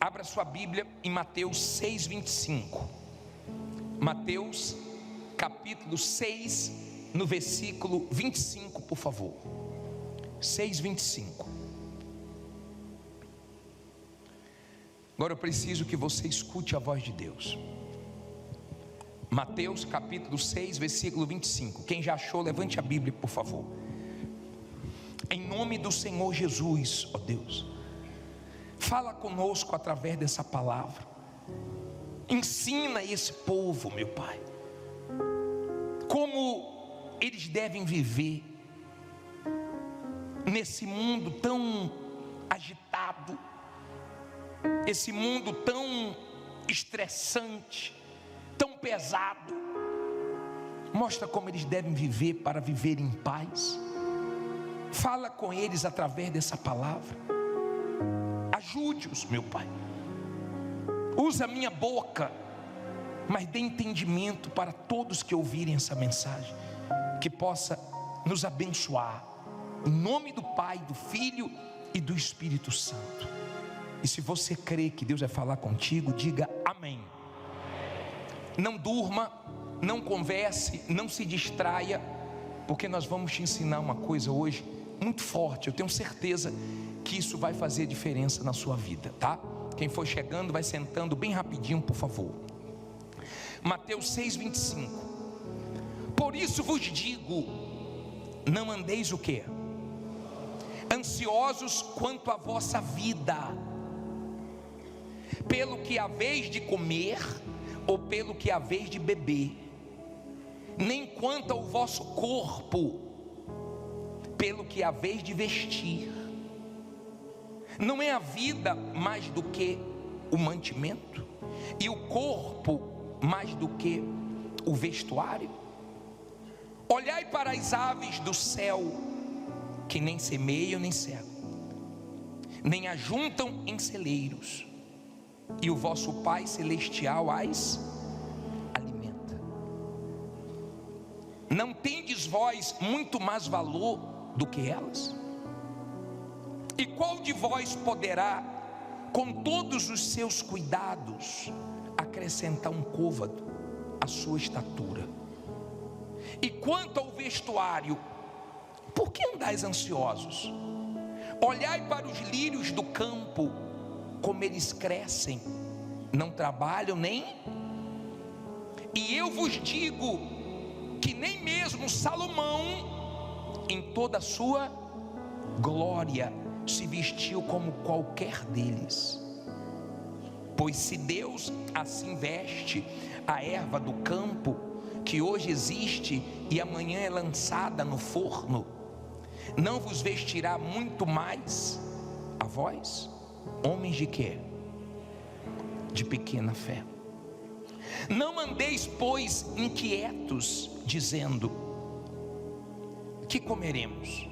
Abra sua Bíblia em Mateus 6:25. Mateus capítulo 6, no versículo 25, por favor. 6:25. Agora eu preciso que você escute a voz de Deus. Mateus capítulo 6, versículo 25. Quem já achou, levante a Bíblia, por favor. Em nome do Senhor Jesus, ó Deus, fala conosco através dessa palavra. Ensina esse povo, meu Pai, como eles devem viver nesse mundo tão agitado, esse mundo tão estressante, tão pesado. Mostra como eles devem viver para viver em paz. Fala com eles através dessa palavra. Ajude-os, meu Pai. Usa a minha boca, mas dê entendimento para todos que ouvirem essa mensagem, que possa nos abençoar, em nome do Pai, do Filho e do Espírito Santo. E se você crê que Deus vai falar contigo, diga amém. Não durma, não converse, não se distraia, porque nós vamos te ensinar uma coisa hoje muito forte. Eu tenho certeza que isso vai fazer diferença na sua vida, tá? Quem for chegando, vai sentando bem rapidinho, por favor. Mateus 6:25. Por isso vos digo, não andeis o quê? Ansiosos quanto à vossa vida, pelo que haveis de comer, ou pelo que haveis de beber, nem quanto ao vosso corpo, pelo que haveis de vestir. Não é a vida mais do que o mantimento, e o corpo mais do que o vestuário? Olhai para as aves do céu, que nem semeiam nem cegam, nem ajuntam em celeiros, e o vosso Pai Celestial as alimenta. Não tendes vós muito mais valor do que elas? E qual de vós poderá, com todos os seus cuidados, acrescentar um côvado à sua estatura? E quanto ao vestuário, por que andais ansiosos? Olhai para os lírios do campo, como eles crescem, não trabalham nem. E eu vos digo que nem mesmo Salomão, em toda a sua glória, se vestiu como qualquer deles. Pois se Deus assim veste a erva do campo, que hoje existe e amanhã é lançada no forno, não vos vestirá muito mais a vós, homens de quê? De pequena fé. Não andeis, pois, inquietos, dizendo: que comeremos?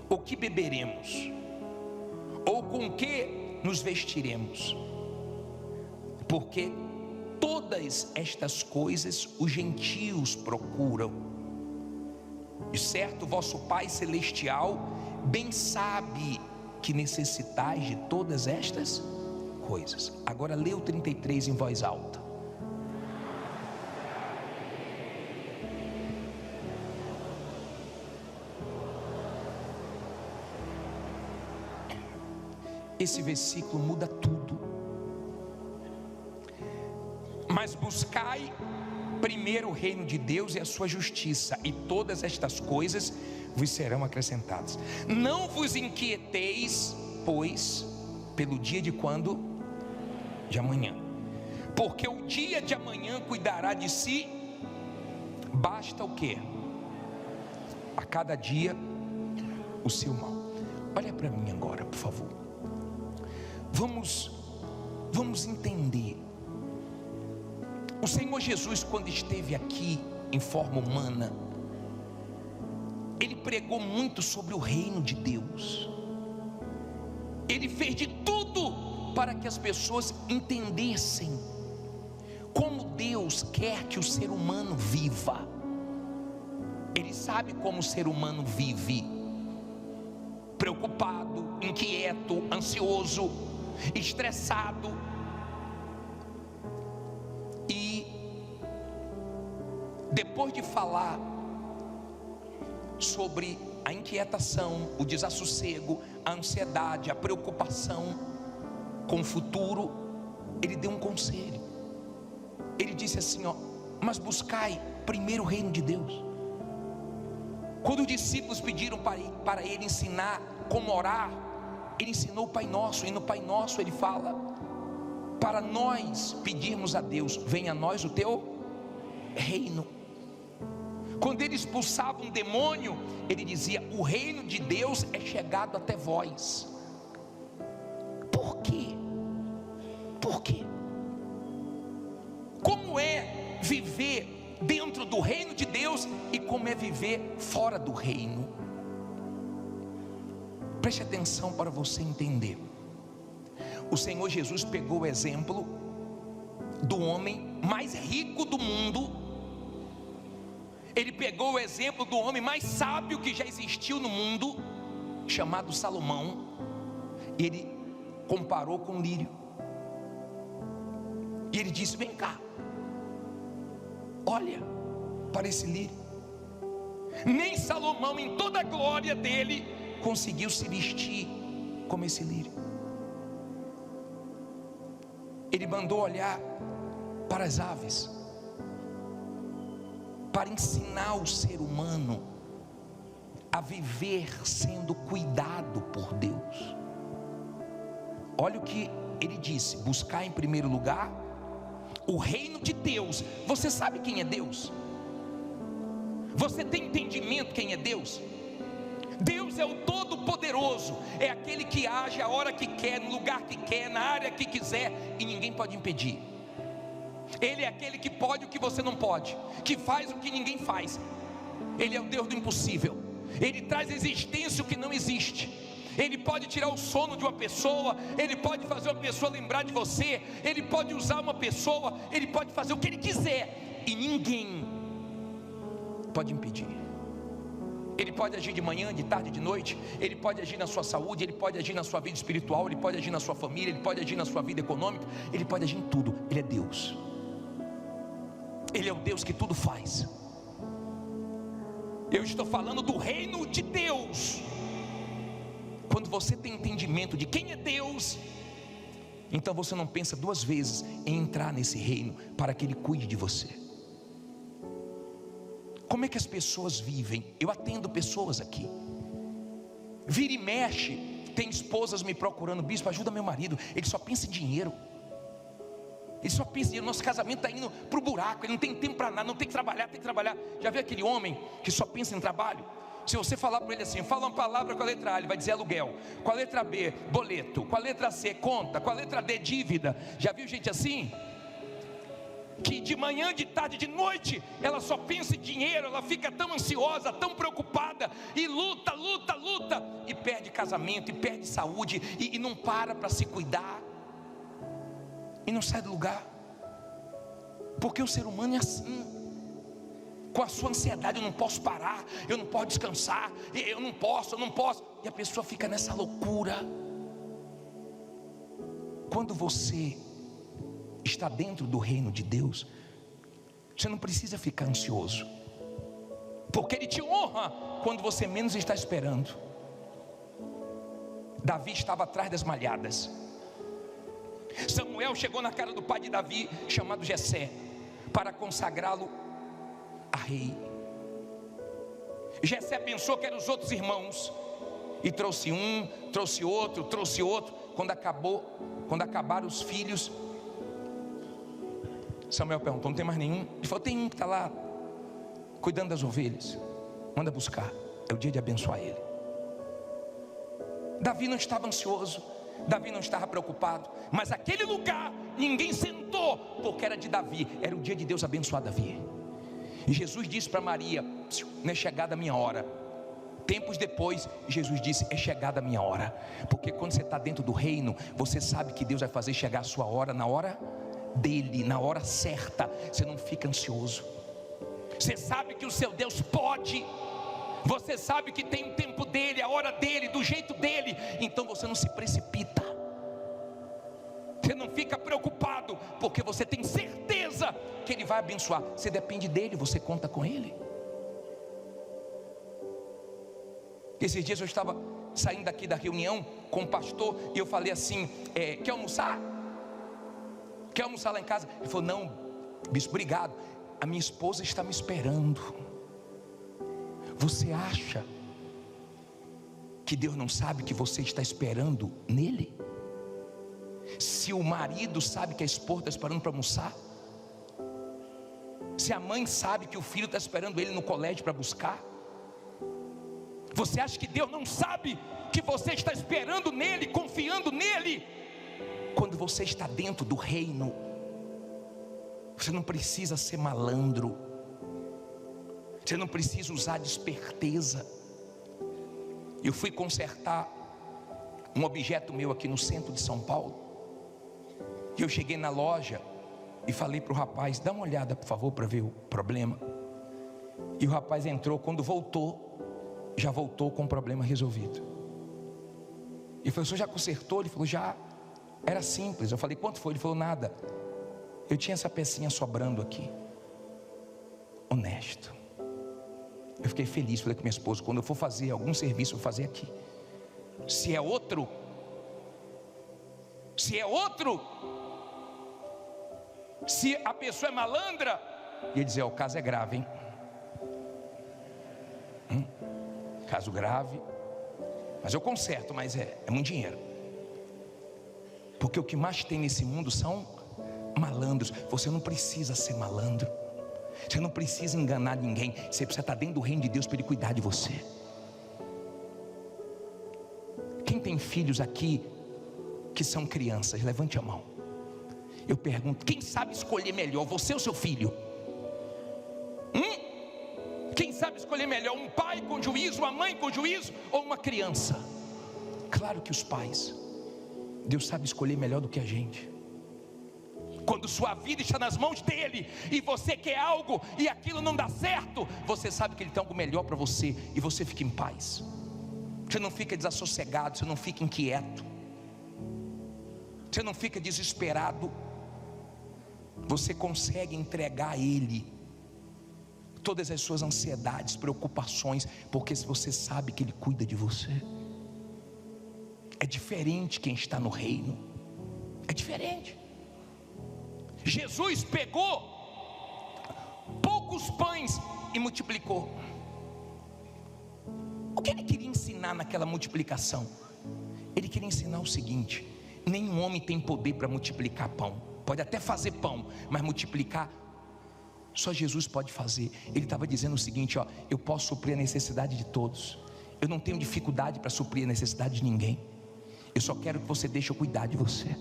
Ou que beberemos? Ou com que nos vestiremos? Porque todas estas coisas os gentios procuram, e certo vosso Pai Celestial bem sabe que necessitais de todas estas coisas. Agora lê o 33 em voz alta. Esse versículo muda tudo. Mas buscai primeiro o reino de Deus e a sua justiça, e todas estas coisas vos serão acrescentadas. Não vos inquieteis, pois, pelo dia de quando? De amanhã, porque o dia de amanhã cuidará de si. Basta o quê? A cada dia o seu mal. Olha para mim agora, por favor. Vamos entender. O Senhor Jesus, quando esteve aqui em forma humana, Ele pregou muito sobre o reino de Deus. Ele fez de tudo para que as pessoas entendessem como Deus quer que o ser humano viva. Ele sabe como o ser humano vive: preocupado, inquieto, ansioso, estressado. E depois de falar sobre a inquietação, o desassossego, a ansiedade, a preocupação com o futuro, ele deu um conselho. Ele disse assim, ó: mas buscai primeiro o reino de Deus. Quando os discípulos pediram para ele ensinar como orar, ele ensinou o Pai Nosso. E no Pai Nosso ele fala para nós pedirmos a Deus: venha a nós o teu reino. Quando ele expulsava um demônio, ele dizia: o reino de Deus é chegado até vós. Por quê? Por quê? Como é viver dentro do reino de Deus e como é viver fora do reino? Preste atenção para você entender. O Senhor Jesus pegou o exemplo do homem mais rico do mundo. Ele pegou o exemplo do homem mais sábio que já existiu no mundo, chamado Salomão. E ele comparou com o lírio. E ele disse: vem cá, olha para esse lírio. Nem Salomão, em toda a glória dele, conseguiu se vestir como esse lírio. Ele mandou olhar para as aves, para ensinar o ser humano a viver sendo cuidado por Deus. Olha o que ele disse: buscar em primeiro lugar o reino de Deus. Você sabe quem é Deus? Você tem entendimento quem é Deus? Deus é o Todo-Poderoso, é aquele que age a hora que quer, no lugar que quer, na área que quiser, e ninguém pode impedir. Ele é aquele que pode o que você não pode, que faz o que ninguém faz. Ele é o Deus do impossível. Ele traz à existência o que não existe. Ele pode tirar o sono de uma pessoa, ele pode fazer uma pessoa lembrar de você, ele pode usar uma pessoa, ele pode fazer o que ele quiser, e ninguém pode impedir. Ele pode agir de manhã, de tarde, de noite. Ele pode agir na sua saúde, ele pode agir na sua vida espiritual, ele pode agir na sua família, ele pode agir na sua vida econômica, ele pode agir em tudo. Ele é Deus. Ele é o Deus que tudo faz. Eu estou falando do reino de Deus. Quando você tem entendimento de quem é Deus, então você não pensa duas vezes em entrar nesse reino para que Ele cuide de você. Como é que as pessoas vivem? Eu atendo pessoas aqui. Vira e mexe, tem esposas me procurando: bispo, ajuda meu marido, ele só pensa em dinheiro. Ele só pensa em dinheiro, nosso casamento está indo para o buraco, ele não tem tempo para nada, não tem que trabalhar, tem que trabalhar. Já viu aquele homem que só pensa em trabalho? Se você falar para ele assim: fala uma palavra com a letra A, ele vai dizer aluguel. Com a letra B, boleto. Com a letra C, conta. Com a letra D, dívida. Já viu gente assim? Que de manhã, de tarde, de noite, ela só pensa em dinheiro, ela fica tão ansiosa, tão preocupada, e luta, e perde casamento, e perde saúde, e não para se cuidar, e não sai do lugar, porque o ser humano é assim. Com a sua ansiedade: eu não posso parar, eu não posso descansar, eu não posso, e a pessoa fica nessa loucura. Quando você está dentro do reino de Deus, você não precisa ficar ansioso, porque Ele te honra quando você menos está esperando. Davi estava atrás das malhadas. Samuel chegou na cara do pai de Davi, chamado Jessé, para consagrá-lo a rei. Jessé pensou que eram os outros irmãos, e trouxe um, trouxe outro. Quando acabaram os filhos, Samuel perguntou: não tem mais nenhum? Ele falou: tem um que está lá cuidando das ovelhas, manda buscar, é o dia de abençoar ele. Davi não estava ansioso, Davi não estava preocupado, mas aquele lugar ninguém sentou, porque era de Davi, era o dia de Deus abençoar Davi. E Jesus disse para Maria: não é chegada a minha hora. Tempos depois, Jesus disse: é chegada a minha hora. Porque quando você está dentro do reino, você sabe que Deus vai fazer chegar a sua hora, na hora dele, na hora certa. Você não fica ansioso. Você sabe que o seu Deus pode. Você sabe que tem o tempo dele, a hora dele, do jeito dele. Então você não se precipita. Você não fica preocupado, porque você tem certeza que Ele vai abençoar. Você depende dEle, você conta com Ele. Esses dias eu estava saindo daqui da reunião com o pastor, e eu falei assim, quer almoçar? Quer almoçar lá em casa? Ele falou, não, bispo, obrigado, a minha esposa está me esperando. Você acha que Deus não sabe que você está esperando nele? Se o marido sabe que a esposa está esperando para almoçar, se a mãe sabe que o filho está esperando ele no colégio para buscar, você acha que Deus não sabe que você está esperando nele, confiando nele? Quando você está dentro do reino, você não precisa ser malandro, você não precisa usar de esperteza. Eu fui consertar um objeto meu aqui no centro de São Paulo, e eu cheguei na loja e falei para o rapaz, dá uma olhada por favor para ver o problema. E o rapaz entrou, quando voltou, já voltou com o problema resolvido. E falou, o senhor já consertou? Ele falou, já. Era simples. Eu falei, quanto foi? Ele falou, nada. Eu tinha essa pecinha sobrando aqui. Honesto. Eu fiquei feliz, falei com minha esposa, quando eu for fazer algum serviço, eu vou fazer aqui. Se é outro, se a pessoa é malandra, e ele dizer, o caso é grave, hein? Caso grave, mas eu conserto, mas é muito dinheiro. Porque o que mais tem nesse mundo são malandros. Você não precisa ser malandro, você não precisa enganar ninguém. Você precisa estar dentro do reino de Deus para Ele cuidar de você. Quem tem filhos aqui que são crianças, levante a mão. Eu pergunto, quem sabe escolher melhor, você ou seu filho? Quem sabe escolher melhor, um pai com juízo, uma mãe com juízo, ou uma criança? Claro que os pais. Deus sabe escolher melhor do que a gente. Quando sua vida está nas mãos dele, e você quer algo, e aquilo não dá certo, você sabe que ele tem algo melhor para você, e você fica em paz. Você não fica desassossegado, você não fica inquieto, você não fica desesperado. Você consegue entregar a Ele todas as suas ansiedades, preocupações, porque se você sabe que Ele cuida de você. É diferente quem está no reino, é diferente. Jesus pegou poucos pães e multiplicou. O que Ele queria ensinar naquela multiplicação? Ele queria ensinar o seguinte: nenhum homem tem poder para multiplicar pão. Pode até fazer pão, mas multiplicar só Jesus pode fazer. Ele estava dizendo o seguinte, ó, eu posso suprir a necessidade de todos. Eu não tenho dificuldade para suprir a necessidade de ninguém. Eu só quero que você deixe eu cuidar de você.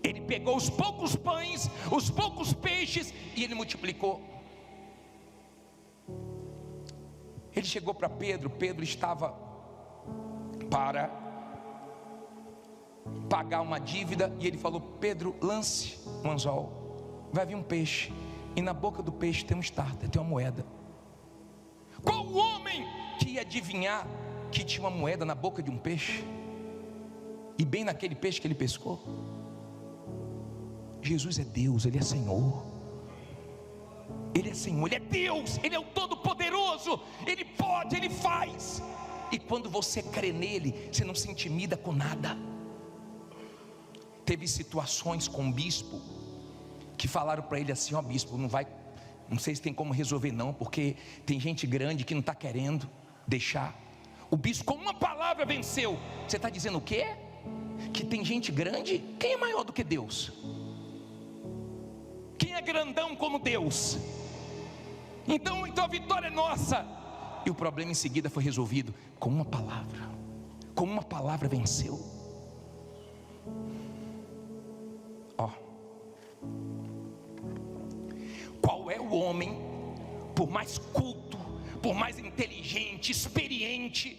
Ele pegou os poucos pães, os poucos peixes, e ele multiplicou. Ele chegou para Pedro. Pedro estava para pagar uma dívida, e ele falou, Pedro, lance um anzol, vai vir um peixe, e na boca do peixe tem um starter, tem uma moeda. Qual o homem que ia adivinhar que tinha uma moeda na boca de um peixe, e bem naquele peixe que ele pescou? Jesus é Deus, Ele é Senhor, Ele é Senhor, Ele é Deus, Ele é o Todo-Poderoso, Ele pode, Ele faz. E quando você crê nele, você não se intimida com nada. Teve situações com o bispo que falaram para ele assim, ó bispo, não sei se tem como resolver não, porque tem gente grande que não está querendo deixar. O bispo com uma palavra venceu. Você está dizendo o quê? Que tem gente grande? Quem é maior do que Deus? Quem é grandão como Deus? Então a vitória é nossa. E o problema em seguida foi resolvido com uma palavra. Com uma palavra venceu. Ó, qual é o homem, por mais culto, por mais inteligente, experiente,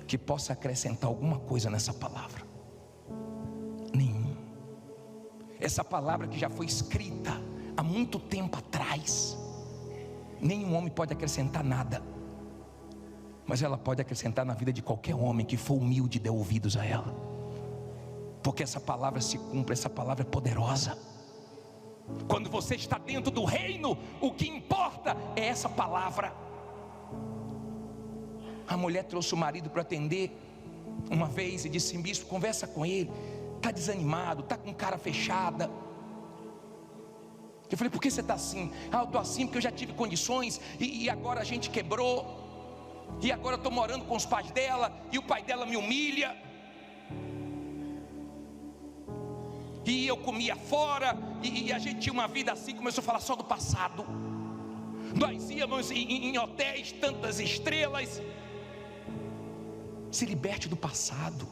que possa acrescentar alguma coisa nessa palavra? Nenhum. Essa palavra que já foi escrita há muito tempo atrás, nenhum homem pode acrescentar nada, mas ela pode acrescentar na vida de qualquer homem que for humilde e der ouvidos a ela. porque essa palavra se cumpre, essa palavra é poderosa. Quando você está dentro do reino, o que importa é essa palavra. A mulher trouxe o marido para atender uma vez e disse: bispo, conversa com ele, está desanimado, está com cara fechada. Eu falei: por que você está assim? Eu estou assim porque eu já tive condições e agora a gente quebrou, e agora eu estou morando com os pais dela e o pai dela me humilha, e eu comia fora, e a gente tinha uma vida assim. Começou a falar só do passado. Nós íamos em hotéis, tantas estrelas. Se liberte do passado.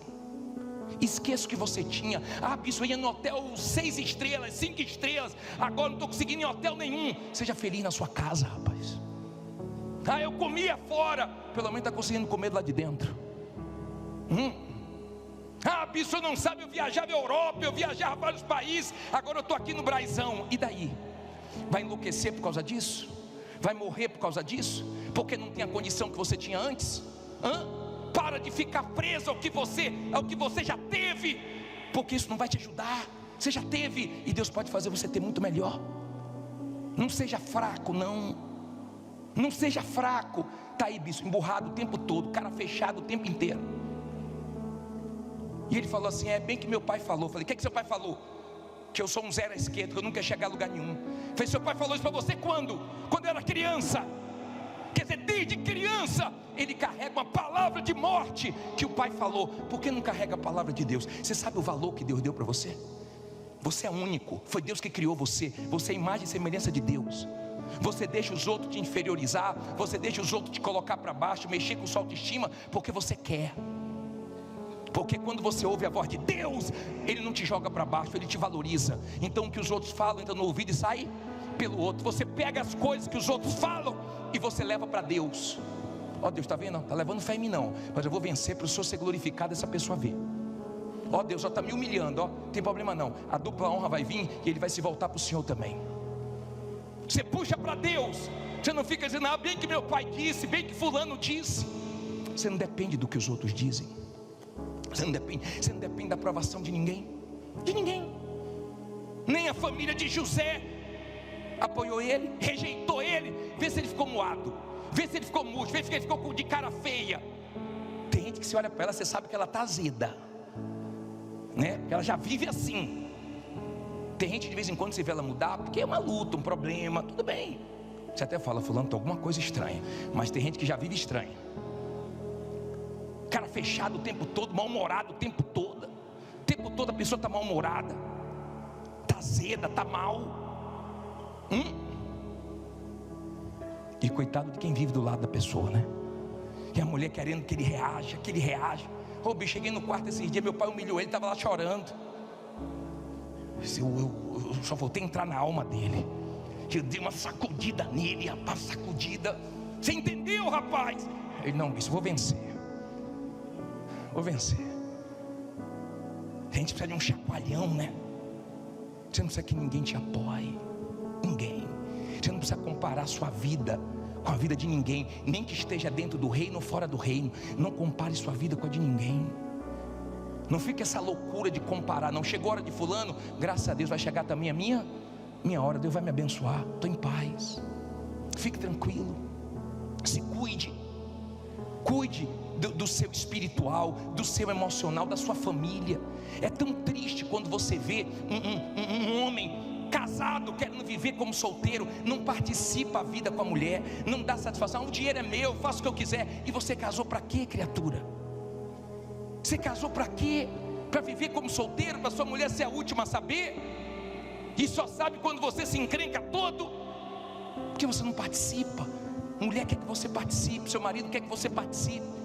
Esqueça o que você tinha. Bispo, eu ia no hotel 6 estrelas, 5 estrelas, agora não estou conseguindo ir em hotel nenhum. Seja feliz na sua casa, rapaz. Eu comia fora, pelo menos está conseguindo comer lá de dentro. Bispo, eu não sabe, eu viajava a Europa, eu viajava vários países, agora eu estou aqui no Braizão. E daí? Vai enlouquecer por causa disso? Vai morrer por causa disso? Porque não tem a condição que você tinha antes? Para de ficar preso ao que você já teve, porque isso não vai te ajudar. Você já teve, e Deus pode fazer você ter muito melhor. Não seja fraco, não seja fraco. Está aí, bispo, emburrado o tempo todo, cara fechado o tempo inteiro. E ele falou assim: é bem que meu pai falou. Eu falei: o que seu pai falou? Que eu sou um zero à esquerda, que eu nunca ia chegar a lugar nenhum. Eu falei: seu pai falou isso para você quando? Quando eu era criança. Quer dizer, desde criança ele carrega uma palavra de morte que o pai falou. Por que não carrega a palavra de Deus? Você sabe o valor que Deus deu para você? Você é único, foi Deus que criou você. Você é imagem e semelhança de Deus. Você deixa os outros te inferiorizar, você deixa os outros te colocar para baixo, mexer com sua autoestima, porque você quer. Porque quando você ouve a voz de Deus, Ele não te joga para baixo, Ele te valoriza. Então o que os outros falam entra no ouvido e sai pelo outro. Você pega as coisas que os outros falam e você leva para Deus. Deus, está vendo? Está levando fé em mim não, mas eu vou vencer para o Senhor ser glorificado, essa pessoa ver. Deus, está me humilhando, não tem problema não. A dupla honra vai vir e ele vai se voltar para o Senhor também. Você puxa para Deus. Você não fica dizendo: bem que meu pai disse, bem que fulano disse. Você não depende do que os outros dizem. Você não depende da aprovação de ninguém. De ninguém. Nem a família de José apoiou ele, rejeitou ele. Vê se ele ficou moado, vê se ele ficou murcho, vê se ele ficou de cara feia. Tem gente que você olha para ela, você sabe que ela está azeda, né? Porque ela já vive assim. Tem gente de vez em quando você vê ela mudar, porque é uma luta, um problema, tudo bem. Você até fala: fulano, tem alguma coisa estranha. Mas tem gente que já vive estranha. Cara fechado o tempo todo, mal-humorado o tempo todo. O tempo todo a pessoa está mal-humorada, está azeda, está mal. E coitado de quem vive do lado da pessoa, né? E a mulher querendo que ele reaja, bicho, cheguei no quarto esses dias, meu pai humilhou ele, estava lá chorando. Eu só voltei a entrar na alma dele. Eu dei uma sacudida nele, rapaz, sacudida. Você entendeu, rapaz? Ele: não, bicho, vou vencer. A gente precisa de um chacoalhão, né? Você não precisa que ninguém te apoie. Ninguém. Você não precisa comparar a sua vida com a vida de ninguém, nem que esteja dentro do reino ou fora do reino. Não compare sua vida com a de ninguém. Não fique essa loucura de comparar. Não chegou a hora de fulano, graças a Deus vai chegar também a minha hora. Deus vai me abençoar, estou em paz. Fique tranquilo. Se cuide. Cuide do seu espiritual, do seu emocional, da sua família. É tão triste quando você vê um homem casado querendo viver como solteiro, não participa a vida com a mulher, não dá satisfação. O dinheiro é meu, faço o que eu quiser. E você casou para quê, criatura? Você casou para quê? Para viver como solteiro, para sua mulher ser a última a saber? E só sabe quando você se encrenca todo? Porque você não participa. Mulher quer que você participe, seu marido quer que você participe.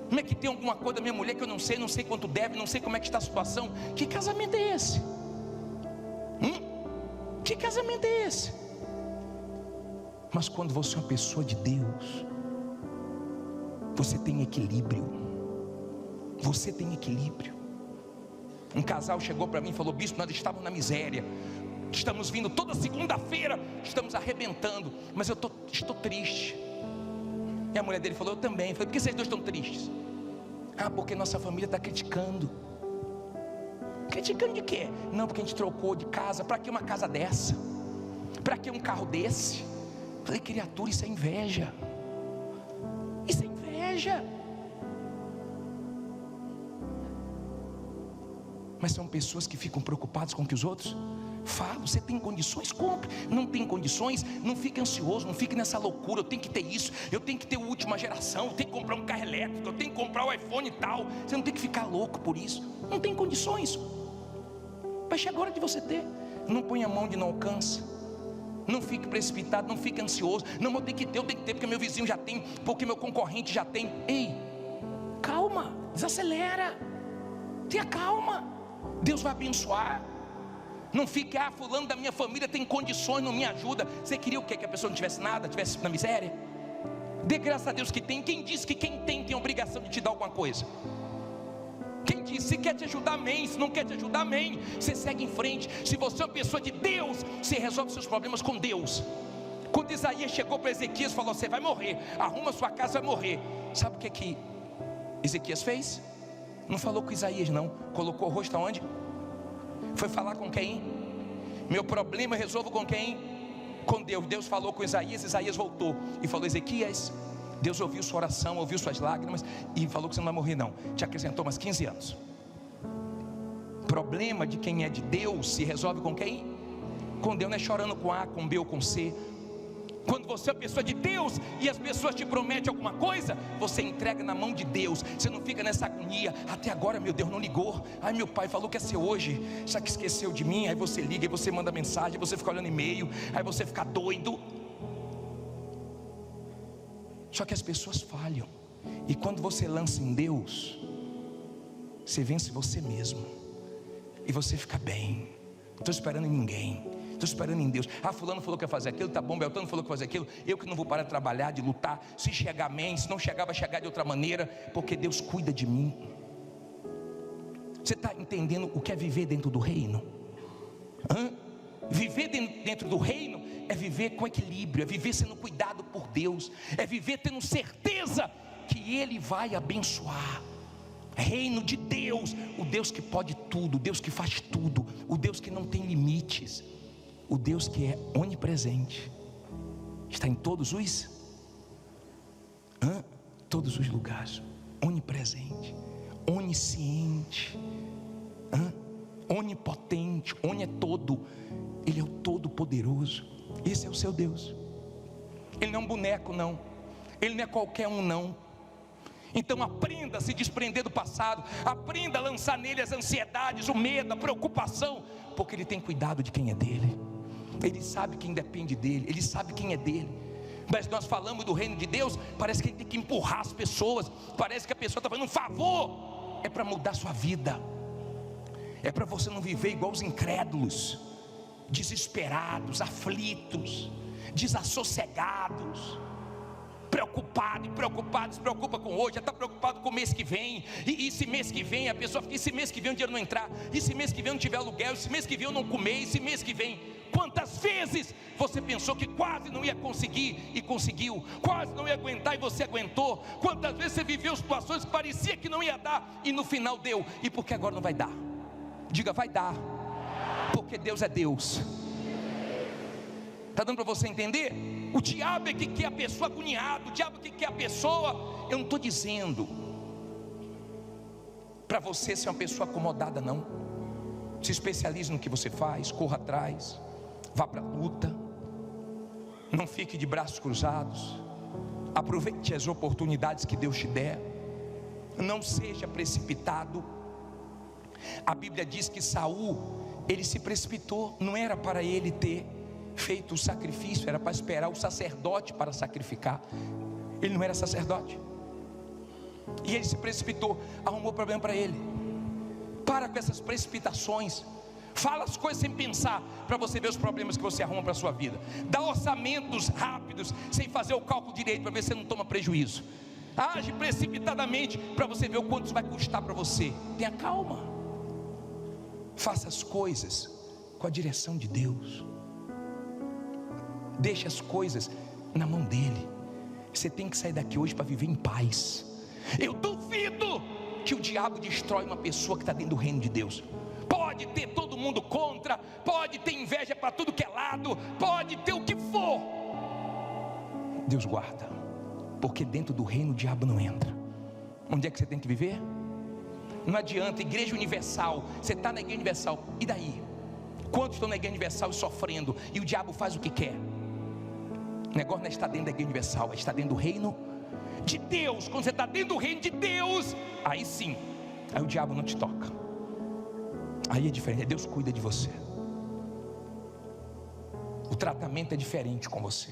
Como é que tem alguma coisa da minha mulher que eu não sei quanto deve, não sei como é que está a situação? Que casamento é esse? Que casamento é esse? Mas quando você é uma pessoa de Deus, você tem equilíbrio. Você tem equilíbrio. Um casal chegou para mim e falou: bispo, nós estávamos na miséria, estamos vindo toda segunda-feira, estamos arrebentando, mas eu estou triste. E a mulher dele falou: eu também. Eu falei: por que vocês dois estão tristes? Porque nossa família está criticando. criticando de quê? Não, porque a gente trocou de casa. Para que uma casa dessa? Para que um carro desse? Falei, criatura, isso é inveja. Isso é inveja. Mas são pessoas que ficam preocupadas com o que os outros falam. Você tem condições? Compre. Não tem condições? Não fique ansioso, não fique nessa loucura. Eu tenho que ter isso, eu tenho que ter a última geração, eu tenho que comprar um carro elétrico, eu tenho que comprar o iPhone e tal. Você não tem que ficar louco por isso. Não tem condições. Vai chegar a hora de você ter. Não põe a mão de não alcança. Não fique precipitado, não fique ansioso. Não, eu tenho que ter porque meu vizinho já tem, porque meu concorrente já tem. Ei, calma, desacelera. Tenha calma. Deus vai abençoar. Não fique, fulano da minha família tem condições, não me ajuda. Você queria o quê? Que a pessoa não tivesse nada, tivesse na miséria? Dê graças a Deus que tem. Quem disse que quem tem a obrigação de te dar alguma coisa? Quem disse? Se quer te ajudar, amém. Se não quer te ajudar, amém. Você segue em frente. Se você é uma pessoa de Deus, você resolve seus problemas com Deus. Quando Isaías chegou para Ezequias e falou, você vai morrer, arruma sua casa, vai morrer. Sabe o que Ezequias fez? Não falou com Isaías não. Colocou o rosto aonde? Foi falar com quem? Meu problema eu resolvo com quem? Com Deus. Deus falou com Isaías, Isaías voltou e falou, Ezequias, Deus ouviu sua oração, ouviu suas lágrimas e falou que você não vai morrer não. Te acrescentou mais 15 anos. Problema de quem é de Deus se resolve com quem? Com Deus. Não é chorando com A, com B ou com C. Quando você é uma pessoa de Deus e as pessoas te prometem alguma coisa, você entrega na mão de Deus. Você não fica nessa agonia, até agora meu Deus não ligou. Ai, meu pai falou que ia ser hoje, já que esqueceu de mim. Aí você liga, aí você manda mensagem, aí você fica olhando e-mail, aí você fica doido. Só que as pessoas falham. E quando você lança em Deus, você vence você mesmo. E você fica bem. Não estou esperando em ninguém, estou esperando em Deus. Fulano falou que ia fazer aquilo, tá bom, Beltrano falou que ia fazer aquilo. Eu que não vou parar de trabalhar, de lutar. Se chegar, amém. Se não chegar, vai chegar de outra maneira, porque Deus cuida de mim. Você está entendendo o que é viver dentro do reino? Viver dentro do reino é viver com equilíbrio, é viver sendo cuidado por Deus, é viver tendo certeza que Ele vai abençoar. Reino de Deus, o Deus que pode tudo, o Deus que faz tudo, o Deus que não tem limites, o Deus que é onipresente, está em todos os lugares, onipresente, onisciente, onipotente, oni é todo, Ele é o todo poderoso. Esse é o seu Deus. Ele não é um boneco não, Ele não é qualquer um não. Então aprenda a se desprender do passado, aprenda a lançar nele as ansiedades, o medo, a preocupação, porque Ele tem cuidado de quem é dele. Ele sabe quem depende dele, Ele sabe quem é dele. Mas nós falamos do reino de Deus, parece que Ele tem que empurrar as pessoas, parece que a pessoa está fazendo um favor. É para mudar sua vida, é para você não viver igual os incrédulos, desesperados, aflitos, desassossegados, preocupado, se preocupa com hoje, já está preocupado com o mês que vem. E esse mês que vem, a pessoa fica, esse mês que vem o dinheiro não entrar, esse mês que vem não tiver aluguel, esse mês que vem eu não comer, esse mês que vem. Quantas vezes você pensou que quase não ia conseguir e conseguiu, quase não ia aguentar e você aguentou? Quantas vezes você viveu situações que parecia que não ia dar e no final deu? E por que agora não vai dar? Diga, vai dar, porque Deus é Deus. Está dando para você entender? O diabo é que quer a pessoa agoniada, o diabo é que quer a pessoa. Eu não estou dizendo para você ser uma pessoa acomodada não. Se especialize no que você faz, corra atrás, vá para a luta, não fique de braços cruzados, aproveite as oportunidades que Deus te der, não seja precipitado. A Bíblia diz que Saul, ele se precipitou, não era para ele ter feito o sacrifício, era para esperar o sacerdote para sacrificar. Ele não era sacerdote, e ele se precipitou, arrumou problema para ele. Para com essas precipitações, fala as coisas sem pensar, para você ver os problemas que você arruma para a sua vida. Dá orçamentos rápidos, sem fazer o cálculo direito, para ver se você não toma prejuízo. Age precipitadamente, para você ver o quanto isso vai custar para você. Tenha calma, faça as coisas com a direção de Deus, deixe as coisas na mão dele. Você tem que sair daqui hoje para viver em paz. Eu duvido que o diabo destrói uma pessoa que está dentro do reino de Deus. pode ter todo mundo contra, pode ter inveja para tudo que é lado, pode ter o que for. Deus guarda, porque dentro do reino o diabo não entra. Onde é que você tem que viver? Não adianta, Igreja Universal, você está na Igreja Universal, e daí? Quantos estão na Igreja Universal sofrendo, e o diabo faz o que quer? O negócio não está dentro da Igreja Universal, está dentro do reino de Deus. Quando você está dentro do reino de Deus, aí sim, aí o diabo não te toca. Aí é diferente, Deus cuida de você. O tratamento é diferente com você.